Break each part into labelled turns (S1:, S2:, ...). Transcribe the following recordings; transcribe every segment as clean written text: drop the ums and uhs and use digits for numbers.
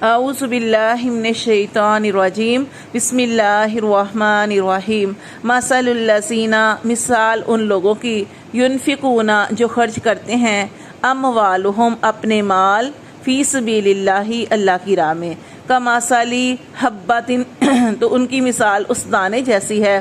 S1: اعوذ باللہ من الشیطان الرجیم بسم اللہ الرحمن الرحیم مثل الذین، مثال ان لوگوں کی، ینفقون جو خرچ کرتے ہیں، اموالہم اپنے مال، فی سبیل اللہ اللہ کی راہ میں، کمثل حبۃ تو ان کی مثال اس دانے جیسی ہے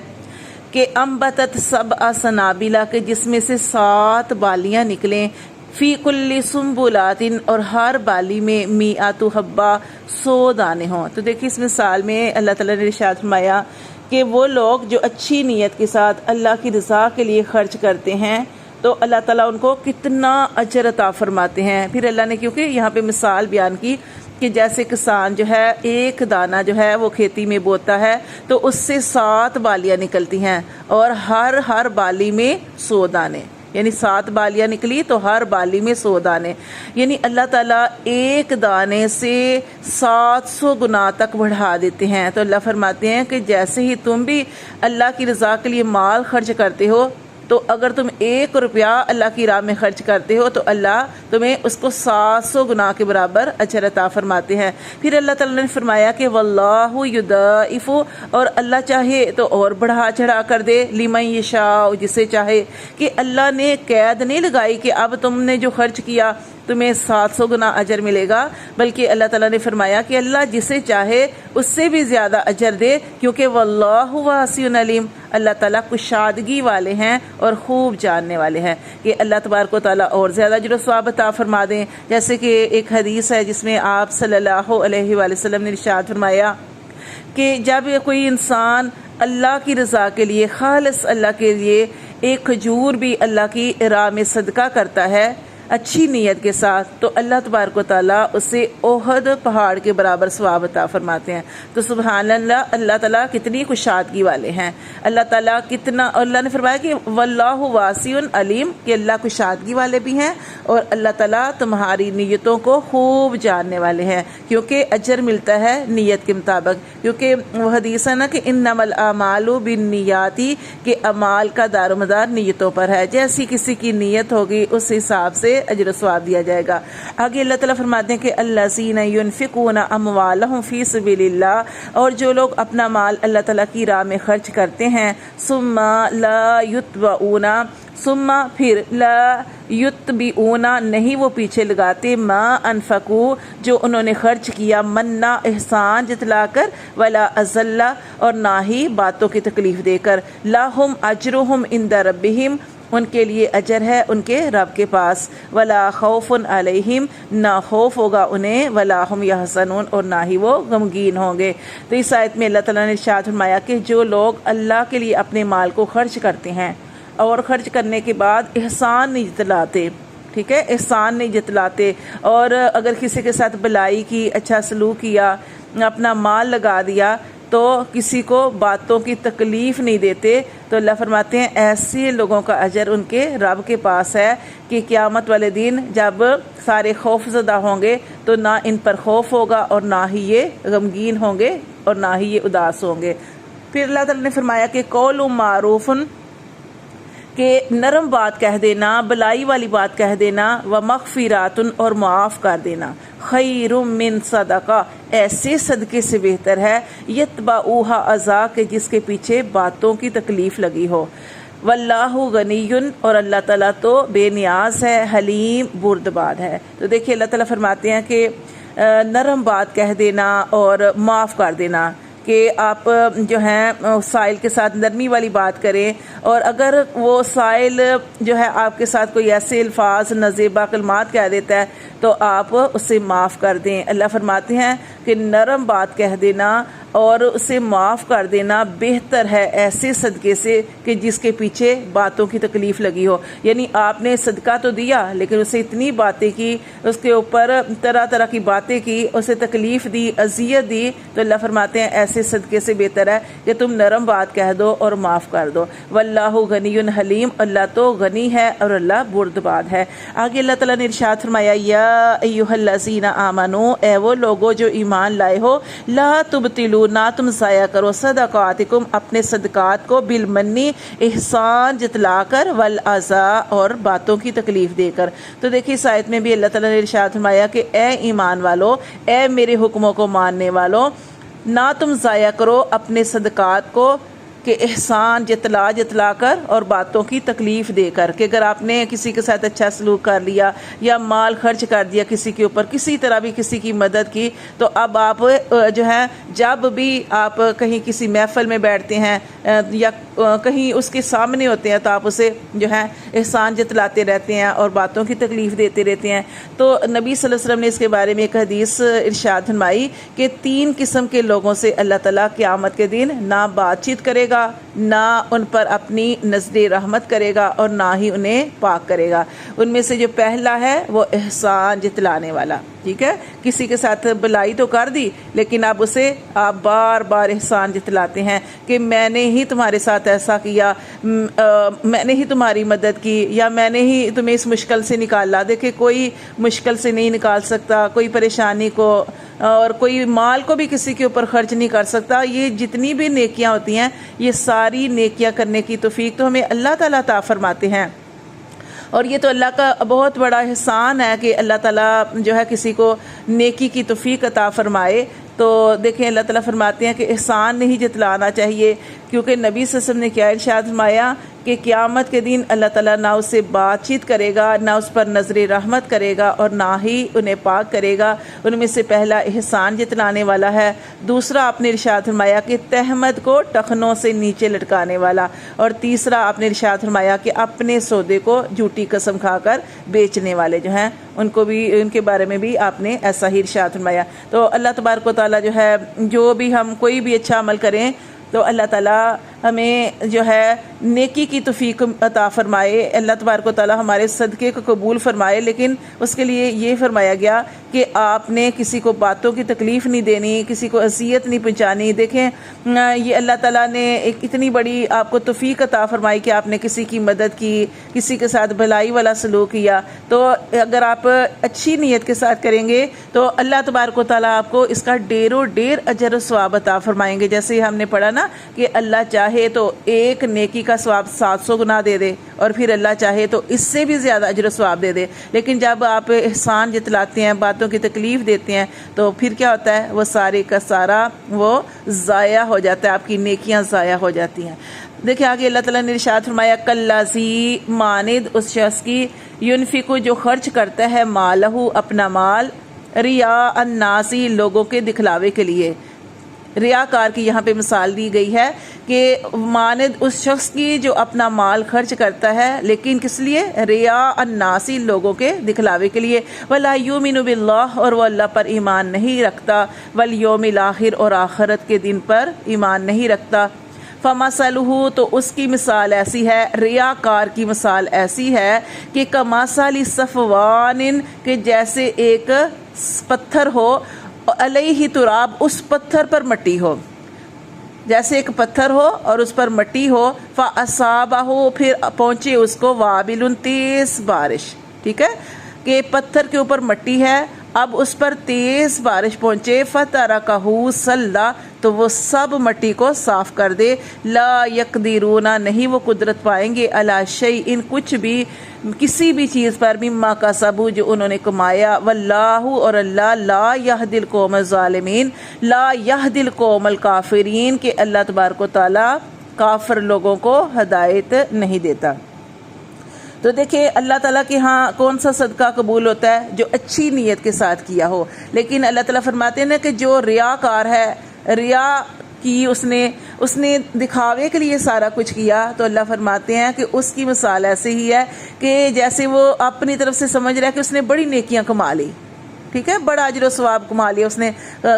S1: کہ انبتت سبع سنابل کہ جس میں سے 7 بالیاں نکلیں، فی کل سنبلات اور ہر بالی میں 100 حبہ 100 دانے ہوں۔ تو دیکھیے اس مثال میں اللہ تعالیٰ نے ارشاد فرمایا کہ وہ لوگ جو اچھی نیت کے ساتھ اللہ کی رضا کے لیے خرچ کرتے ہیں تو اللہ تعالیٰ ان کو کتنا اجر عطا فرماتے ہیں۔ پھر اللہ نے کیونکہ یہاں پہ مثال بیان کی کہ جیسے کسان جو ہے ایک دانہ جو ہے وہ کھیتی میں بوتا ہے تو اس سے 7 بالیاں نکلتی ہیں اور ہر بالی میں 100 دانے، یعنی 7 بالیاں نکلی تو ہر بالی میں 100 دانے، یعنی اللہ تعالیٰ ایک دانے سے 700 گنا تک بڑھا دیتے ہیں۔ تو اللہ فرماتے ہیں کہ جیسے ہی تم بھی اللہ کی رضا کے لیے مال خرچ کرتے ہو تو اگر تم 1 روپیہ اللہ کی راہ میں خرچ کرتے ہو تو اللہ تمہیں اس کو 700 گنا کے برابر اجر عطا فرماتے ہیں۔ پھر اللہ تعالیٰ نے فرمایا کہ واللہ یضاعف، اور اللہ چاہے تو اور بڑھا چڑھا کر دے، لمن یشاء جسے چاہے، کہ اللہ نے قید نہیں لگائی کہ اب تم نے جو خرچ کیا تمہیں 700 گنا اجر ملے گا، بلکہ اللہ تعالیٰ نے فرمایا کہ اللہ جسے چاہے اس سے بھی زیادہ اجر دے، کیونکہ واللہ واسع علیم، اللہ تعالیٰ کشادگی والے ہیں اور خوب جاننے والے ہیں کہ اللہ تبارک و تعالیٰ اور زیادہ اجر و ثواب عطا فرما دیں۔ جیسے کہ ایک حدیث ہے جس میں آپ صلی اللہ علیہ وآلہ وسلم نے ارشاد فرمایا کہ جب کوئی انسان اللہ کی رضا کے لیے، خالص اللہ کے لیے ایک کھجور بھی اللہ کی راہ میں صدقہ کرتا ہے اچھی نیت کے ساتھ، تو اللہ تبارک و تعالیٰ اسے احد پہاڑ کے برابر ثواب عطا فرماتے ہیں۔ تو سبحان اللہ، اللہ تعالیٰ کتنی کشادگی والے ہیں، اللہ تعالیٰ کتنا، اور اللہ نے فرمایا کہ واللہ واسع علیم، کہ اللہ کشادگی والے بھی ہیں اور اللہ تعالیٰ تمہاری نیتوں کو خوب جاننے والے ہیں، کیونکہ اجر ملتا ہے نیت کے مطابق، کیونکہ وہ حدیث ہے نا کہ انما الاعمال بالنیات، کہ اعمال کا دار و مدار نیتوں پر ہے، جیسی کسی کی نیت ہوگی اس حساب سے اجر و ثواب دیا جائے گا۔ آگے اللہ تعالیٰ فرماتے ہیں کہ الذین ینفقون اموالہم فی سبیل اللہ، اور جو لوگ اپنا مال اللہ تعالیٰ کی راہ میں خرچ کرتے ہیں، ثم لا یتبعون، ثم پھر لا یتبعون نہیں وہ پیچھے لگاتے، ما انفقوا جو انہوں نے خرچ کیا، منا احسان جتلا کر، ولا اذلہ اور نہ ہی باتوں کی تکلیف دے کر، لہم اجرہم عند ربہم ان کے لیے اجر ہے ان کے رب کے پاس، ولا خوف علیہم نہ خوف ہوگا انہیں، ولا ہم یحزنون اور نہ ہی وہ غمگین ہوں گے۔ تو اس آیت میں اللہ تعالیٰ نے ارشاد فرمایا کہ جو لوگ اللہ کے لیے اپنے مال کو خرچ کرتے ہیں اور خرچ کرنے کے بعد احسان نہیں جتلاتے، ٹھیک ہے، احسان نہیں جتلاتے، اور اگر کسی کے ساتھ بلائی کی، اچھا سلوک کیا، اپنا مال لگا دیا تو کسی کو باتوں کی تکلیف نہیں دیتے، تو اللہ فرماتے ہیں ایسے لوگوں کا اجر ان کے رب کے پاس ہے کہ قیامت والے دن جب سارے خوف زدہ ہوں گے تو نہ ان پر خوف ہوگا اور نہ ہی یہ غمگین ہوں گے اور نہ ہی یہ اداس ہوں گے۔ پھر اللہ تعالیٰ نے فرمایا کہ قول معروف، کہ نرم بات کہہ دینا، بلائی والی بات کہہ دینا، و مغفرات اور معاف کر دینا، خیر من صدقہ ایسے صدقے سے بہتر ہے، یتبعوہا اذی کہ جس کے پیچھے باتوں کی تکلیف لگی ہو، واللہ غنی اور اللہ تعالیٰ تو بے نیاز ہے، حلیم بردبار ہے۔ تو دیکھیے اللہ تعالیٰ فرماتے ہیں کہ نرم بات کہہ دینا اور معاف کر دینا، کہ آپ جو ہیں سائل کے ساتھ نرمی والی بات کریں، اور اگر وہ سائل جو ہے آپ کے ساتھ کوئی ایسے الفاظ نازیبا کلمات کہہ دیتا ہے تو آپ اسے معاف کر دیں۔ اللہ فرماتے ہیں کہ نرم بات کہہ دینا اور اسے معاف کر دینا بہتر ہے ایسے صدقے سے کہ جس کے پیچھے باتوں کی تکلیف لگی ہو، یعنی آپ نے صدقہ تو دیا لیکن اسے اتنی باتیں کی، اس کے اوپر طرح طرح کی باتیں کی، اسے تکلیف دی، اذیت دی، تو اللہ فرماتے ہیں ایسے صدقے سے بہتر ہے کہ تم نرم بات کہہ دو اور معاف کر دو، واللہ غنی حلیم، اللہ تو غنی ہے اور اللہ بردبار ہے۔ آگے اللہ تعالیٰ نے ارشاد فرمایا یا ایھا الذین آمنو، اے وہ لوگو جو ایمان لائے ہو، لا تبطلوا تبخلوا، نہ تم ضائع کرو صدقاتکم، اپنے صدقات کو، بالمنی، احسان جتلا کر، والعزا، اور باتوں کی تکلیف دے کر۔ تو دیکھیے اس آیت میں بھی اللہ تعالیٰ نے ارشاد فرمایا کہ اے ایمان والو، اے میرے حکموں کو ماننے والو، نہ تم ضائع کرو اپنے صدقات کو کہ احسان جتلا کر اور باتوں کی تکلیف دے کر، کہ اگر آپ نے کسی کے ساتھ اچھا سلوک کر لیا یا مال خرچ کر دیا کسی کے اوپر، کسی طرح بھی کسی کی مدد کی، تو اب آپ جو ہے جب بھی آپ کہیں کسی محفل میں بیٹھتے ہیں یا کہیں اس کے سامنے ہوتے ہیں تو آپ اسے جو ہے احسان جتلاتے رہتے ہیں اور باتوں کی تکلیف دیتے رہتے ہیں۔ تو نبی صلی اللہ علیہ وسلم نے اس کے بارے میں ایک حدیث ارشاد فرمائی کہ 3 قسم کے لوگوں سے اللہ تعالیٰ قیامت کے دن نہ بات چیت کرے گا، نہ ان پر اپنی نظر رحمت کرے گا، اور نہ ہی انہیں پاک کرے گا۔ ان میں سے جو پہلا ہے وہ احسان جتلانے والا، ٹھیک ہے، کسی کے ساتھ بلائی تو کر دی لیکن اب اسے آپ بار بار احسان جتلاتے ہیں کہ میں نے ہی تمہارے ساتھ ایسا کیا، میں نے ہی تمہاری مدد کی، یا میں نے ہی تمہیں اس مشکل سے نکالا۔ دیکھیں کوئی مشکل سے نہیں نکال سکتا، کوئی پریشانی کو اور کوئی مال کو بھی کسی کے اوپر خرچ نہیں کر سکتا۔ یہ جتنی بھی نیکیاں ہوتی ہیں، یہ ساری نیکیاں کرنے کی توفیق تو ہمیں اللہ تعالیٰ عطا فرماتے ہیں، اور یہ تو اللہ کا بہت بڑا احسان ہے کہ اللہ تعالیٰ جو ہے کسی کو نیکی کی توفیق عطا فرمائے۔ تو دیکھیں اللہ تعالیٰ فرماتے ہیں کہ احسان نہیں جتلانا چاہیے، کیونکہ نبی صلی اللہ علیہ وسلم نے کیا ارشاد فرمایا کہ قیامت کے دن اللہ تعالیٰ نہ اس سے بات چیت کرے گا، نہ اس پر نظر رحمت کرے گا، اور نہ ہی انہیں پاک کرے گا۔ ان میں سے پہلا احسان جتلانے والا ہے، دوسرا آپ نے ارشاد فرمایا کہ تہمت کو ٹخنوں سے نیچے لٹکانے والا، اور تیسرا آپ نے ارشاد فرمایا کہ اپنے سودے کو جھوٹی قسم کھا کر بیچنے والے جو ہیں ان کو بھی، ان کے بارے میں بھی آپ نے ایسا ہی ارشاد فرمایا۔ تو اللہ تبارک و تعالیٰ جو ہے جو بھی ہم کوئی بھی اچھا عمل کریں تو اللہ تعالیٰ ہمیں جو ہے نیکی کی توفیق عطا فرمائے، اللہ تبارک و تعالیٰ ہمارے صدقے کو قبول فرمائے، لیکن اس کے لیے یہ فرمایا گیا کہ آپ نے کسی کو باتوں کی تکلیف نہیں دینی، کسی کو اذیت نہیں پہنچانی۔ دیکھیں یہ اللہ تعالیٰ نے ایک اتنی بڑی آپ کو توفیق عطا فرمائی کہ آپ نے کسی کی مدد کی، کسی کے ساتھ بھلائی والا سلوک کیا، تو اگر آپ اچھی نیت کے ساتھ کریں گے تو اللہ تبارک و تعالیٰ آپ کو اس کا ڈھیروں ڈھیر اجر و ثواب عطا فرمائیں گے۔ جیسے ہم نے پڑھا نا کہ اللہ چاہے تو ایک نیکی کا ثواب 700 گنا دے دے، اور پھر اللہ چاہے تو اس سے بھی زیادہ اجر و ثواب دے دے، لیکن جب آپ احسان جتلاتے ہیں، باتوں کی تکلیف دیتے ہیں، تو پھر کیا ہوتا ہے، وہ سارے کا سارا وہ ضائع ہو جاتا ہے، آپ کی نیکیاں ضائع ہو جاتی ہیں۔ دیکھیں آگے اللہ تعالیٰ نے ارشاد فرمایا کالذی، مانند اس شخص کی، ینفق جو خرچ کرتا ہے، مالہ اپنا مال، ریا الناسی لوگوں کے دکھلاوے کے لیے۔ ریاکار کی یہاں پہ مثال دی گئی ہے کہ مانند اس شخص کی جو اپنا مال خرچ کرتا ہے لیکن کس لیے، ریا الناسی لوگوں کے دکھلاوے کے لیے، ولا یؤمن باللہ اور وہ اللہ پر ایمان نہیں رکھتا، والیوم الاخر اور آخرت کے دن پر ایمان نہیں رکھتا، فمثلہ تو اس کی مثال ایسی ہے، ریاکار کی مثال ایسی ہے کہ کمثل صفوان، کہ جیسے ایک پتھر ہو، علیہ تراب، اس پتھر پر مٹی ہو، جیسے ایک پتھر ہو اور اس پر مٹی ہو، فاصابہ پھر پہنچے اس کو، وابل تیز بارش، ٹھیک ہے کہ پتھر کے اوپر مٹی ہے، اب اس پر تیز بارش پہنچے، فترکہ صلا تو وہ سب مٹی کو صاف کر دے، لا یقدرون نہیں وہ قدرت پائیں گے، علی شیء کچھ بھی، کسی بھی چیز پر، مما کسبوا جو انہوں نے کمایا، واللہ اور اللہ لا یہدی القوم الظالمین، لا یہدی القوم الکافرین کہ اللہ تبارک و تعالی کافر لوگوں کو ہدایت نہیں دیتا۔ تو دیکھیں اللہ تعالیٰ کے ہاں کون سا صدقہ قبول ہوتا ہے، جو اچھی نیت کے ساتھ کیا ہو، لیکن اللہ تعالیٰ فرماتے ہیں نا کہ جو ریاکار ہے، ریا کی اس نے دکھاوے کے لیے سارا کچھ کیا، تو اللہ فرماتے ہیں کہ اس کی مثال ایسے ہی ہے کہ جیسے وہ اپنی طرف سے سمجھ رہا ہے کہ اس نے بڑی نیکیاں کما لی، ٹھیک ہے، بڑا اجر و ثواب کما لیا، اس نے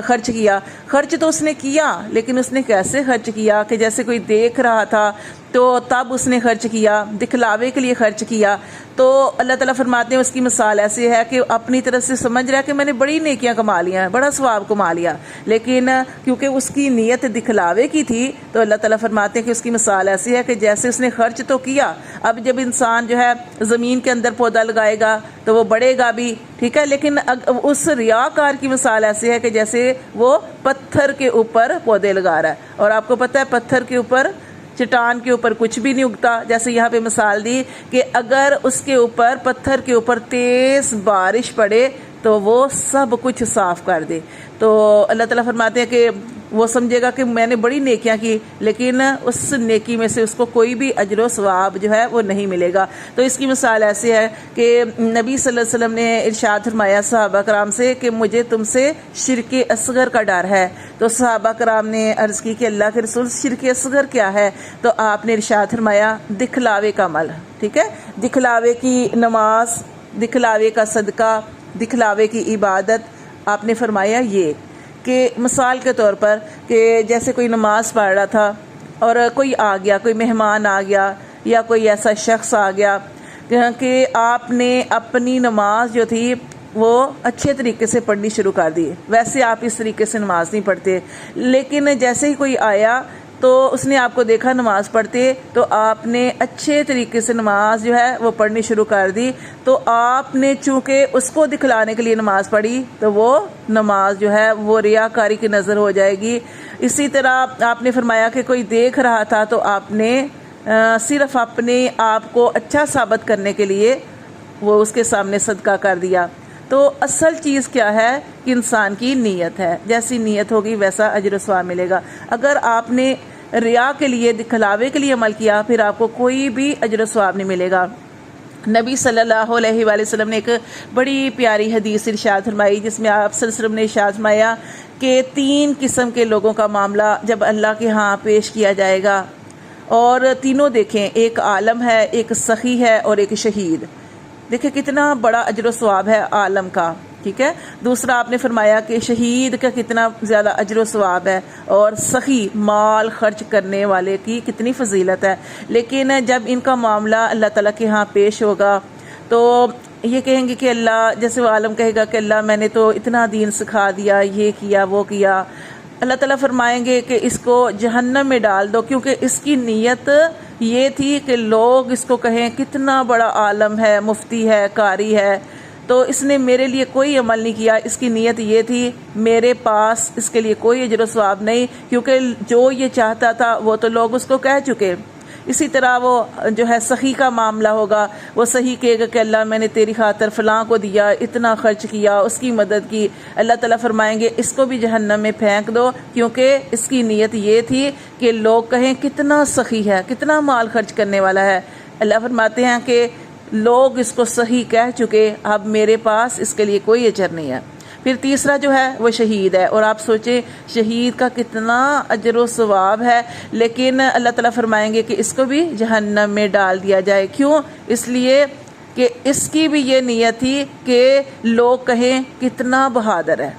S1: خرچ کیا، خرچ تو اس نے کیا لیکن اس نے کیسے خرچ کیا کہ جیسے کوئی دیکھ رہا تھا تو تب اس نے خرچ کیا، دکھلاوے کے لیے خرچ کیا، تو اللہ تعالیٰ فرماتے ہیں اس کی مثال ایسی ہے کہ اپنی طرف سے سمجھ رہا ہے کہ میں نے بڑی نیکیاں کما لیا ہیں، بڑا ثواب کما لیا، لیکن کیونکہ اس کی نیت دکھلاوے کی تھی تو اللہ تعالیٰ فرماتے ہیں کہ اس کی مثال ایسی ہے کہ جیسے اس نے خرچ تو کیا، اب جب انسان جو ہے زمین کے اندر پودا لگائے گا تو وہ بڑھے گا بھی، ٹھیک ہے، لیکن اس ریاکار کی مثال ایسی ہے کہ جیسے وہ پتھر کے اوپر پودے لگا رہا ہے، اور آپ کو پتہ ہے پتھر کے اوپر، چٹان کے اوپر کچھ بھی نہیں اگتا، جیسے یہاں پہ مثال دی کہ اگر اس کے اوپر، پتھر کے اوپر تیز بارش پڑے تو وہ سب کچھ صاف کر دے۔ تو اللہ تعالیٰ فرماتے ہیں کہ وہ سمجھے گا کہ میں نے بڑی نیکیاں کی، لیکن اس نیکی میں سے اس کو کوئی بھی اجر و ثواب جو ہے وہ نہیں ملے گا۔ تو اس کی مثال ایسی ہے کہ نبی صلی اللہ علیہ وسلم نے ارشاد فرمایا صحابہ کرام سے کہ مجھے تم سے شرک اصغر کا ڈر ہے۔ تو صحابہ کرام نے عرض کی کہ اللہ کے رسول شرک اصغر کیا ہے؟ تو آپ نے ارشاد فرمایا دکھلاوے کا عمل، ٹھیک ہے، دکھلاوے کی نماز، دکھلاوے کا صدقہ، دکھلاوے کی عبادت۔ آپ نے فرمایا یہ کہ مثال کے طور پر کہ جیسے کوئی نماز پڑھ رہا تھا اور کوئی آ گیا، کوئی مہمان آ گیا یا کوئی ایسا شخص آ گیا کہ آپ نے اپنی نماز جو تھی وہ اچھے طریقے سے پڑھنی شروع کر دی، ویسے آپ اس طریقے سے نماز نہیں پڑھتے، لیکن جیسے ہی کوئی آیا تو اس نے آپ کو دیکھا نماز پڑھتے تو آپ نے اچھے طریقے سے نماز جو ہے وہ پڑھنی شروع کر دی، تو آپ نے چونکہ اس کو دکھلانے کے لیے نماز پڑھی تو وہ نماز جو ہے وہ ریاکاری کی نظر ہو جائے گی۔ اسی طرح آپ نے فرمایا کہ کوئی دیکھ رہا تھا تو آپ نے صرف اپنے آپ کو اچھا ثابت کرنے کے لیے وہ اس کے سامنے صدقہ کر دیا۔ تو اصل چیز کیا ہے کہ انسان کی نیت ہے، جیسی نیت ہوگی ویسا اجر و ثواب ملے گا۔ اگر آپ نے ریا کے لیے، دکھلاوے کے لیے عمل کیا پھر آپ کو کوئی بھی اجر و ثواب نہیں ملے گا۔ نبی صلی اللہ علیہ وآلہ وسلم نے ایک بڑی پیاری حدیث ارشاد فرمائی جس میں آپ صلی اللہ علیہ وسلم نے ارشاد فرمایا کہ 3 قسم کے لوگوں کا معاملہ جب اللہ کے ہاں پیش کیا جائے گا، اور تینوں دیکھیں، ایک عالم ہے، ایک سخی ہے اور ایک شہید۔ دیکھیں کتنا بڑا اجر و ثواب ہے عالم کا، ٹھیک ہے۔ دوسرا آپ نے فرمایا کہ شہید کا کتنا زیادہ اجر و ثواب ہے، اور سخی مال خرچ کرنے والے کی کتنی فضیلت ہے۔ لیکن جب ان کا معاملہ اللہ تعالیٰ کے ہاں پیش ہوگا تو یہ کہیں گے کہ اللہ، جیسے وہ عالم کہے گا کہ اللہ میں نے تو اتنا دین سکھا دیا، یہ کیا وہ کیا، اللہ تعالیٰ فرمائیں گے کہ اس کو جہنم میں ڈال دو، کیونکہ اس کی نیت یہ تھی کہ لوگ اس کو کہیں کتنا بڑا عالم ہے، مفتی ہے، قاری ہے، تو اس نے میرے لیے کوئی عمل نہیں کیا، اس کی نیت یہ تھی میرے پاس اس کے لیے کوئی اجر و ثواب نہیں، کیونکہ جو یہ چاہتا تھا وہ تو لوگ اس کو کہہ چکے۔ اسی طرح وہ جو ہے سخی کا معاملہ ہوگا، وہ سخی کہے گا کہ اللہ میں نے تیری خاطر فلاں کو دیا، اتنا خرچ کیا، اس کی مدد کی، اللہ تعالیٰ فرمائیں گے اس کو بھی جہنم میں پھینک دو، کیونکہ اس کی نیت یہ تھی کہ لوگ کہیں کتنا سخی ہے، کتنا مال خرچ کرنے والا ہے۔ اللہ فرماتے ہیں کہ لوگ اس کو صحیح کہہ چکے، اب میرے پاس اس کے لیے کوئی اجر نہیں ہے۔ پھر تیسرا جو ہے وہ شہید ہے، اور آپ سوچیں شہید کا کتنا اجر و ثواب ہے، لیکن اللہ تعالیٰ فرمائیں گے کہ اس کو بھی جہنم میں ڈال دیا جائے۔ کیوں؟ اس لیے کہ اس کی بھی یہ نیت تھی کہ لوگ کہیں کتنا بہادر ہے،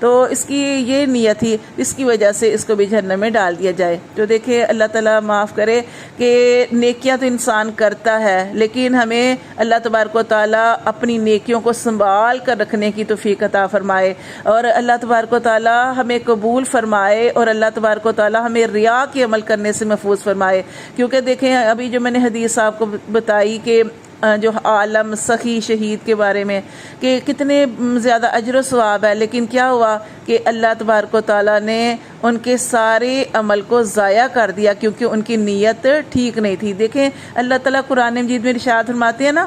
S1: تو اس کی یہ نیت تھی، اس کی وجہ سے اس کو بھی جہنم میں ڈال دیا جائے۔ تو دیکھیں اللہ تعالیٰ معاف کرے کہ نیکیاں تو انسان کرتا ہے، لیکن ہمیں اللہ تبارک و تعالیٰ اپنی نیکیوں کو سنبھال کر رکھنے کی توفیق عطا فرمائے، اور اللہ تبارک و تعالیٰ ہمیں قبول فرمائے، اور اللہ تبارک و تعالیٰ ہمیں ریا کے عمل کرنے سے محفوظ فرمائے۔ کیونکہ دیکھیں ابھی جو میں نے حدیث آپ کو بتائی کہ جو عالم سخی شہید کے بارے میں کہ کتنے زیادہ اجر و ثواب ہے، لیکن کیا ہوا کہ اللہ تبارک و تعالیٰ نے ان کے سارے عمل کو ضائع کر دیا کیونکہ ان کی نیت ٹھیک نہیں تھی۔ دیکھیں اللہ تعالیٰ قرآن مجید میں ارشاد فرماتے ہیں نا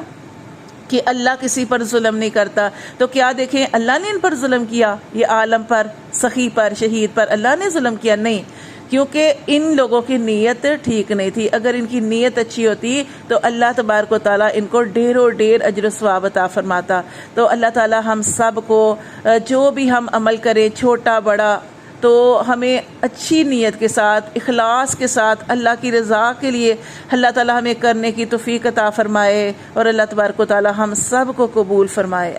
S1: کہ اللہ کسی پر ظلم نہیں کرتا، تو کیا دیکھیں اللہ نے ان پر ظلم کیا؟ یہ عالم پر، سخی پر، شہید پر اللہ نے ظلم کیا؟ نہیں، کیونکہ ان لوگوں کی نیت ٹھیک نہیں تھی۔ اگر ان کی نیت اچھی ہوتی تو اللہ تبارک و تعالیٰ ان کو ڈھیروں ڈھیر اجر و ثواب عطا فرماتا۔ تو اللہ تعالیٰ ہم سب کو جو بھی ہم عمل کریں چھوٹا بڑا، تو ہمیں اچھی نیت کے ساتھ، اخلاص کے ساتھ اللہ کی رضا کے لیے اللہ تعالیٰ ہمیں کرنے کی توفیق عطا فرمائے، اور اللہ تبارک و تعالیٰ ہم سب کو قبول فرمائے۔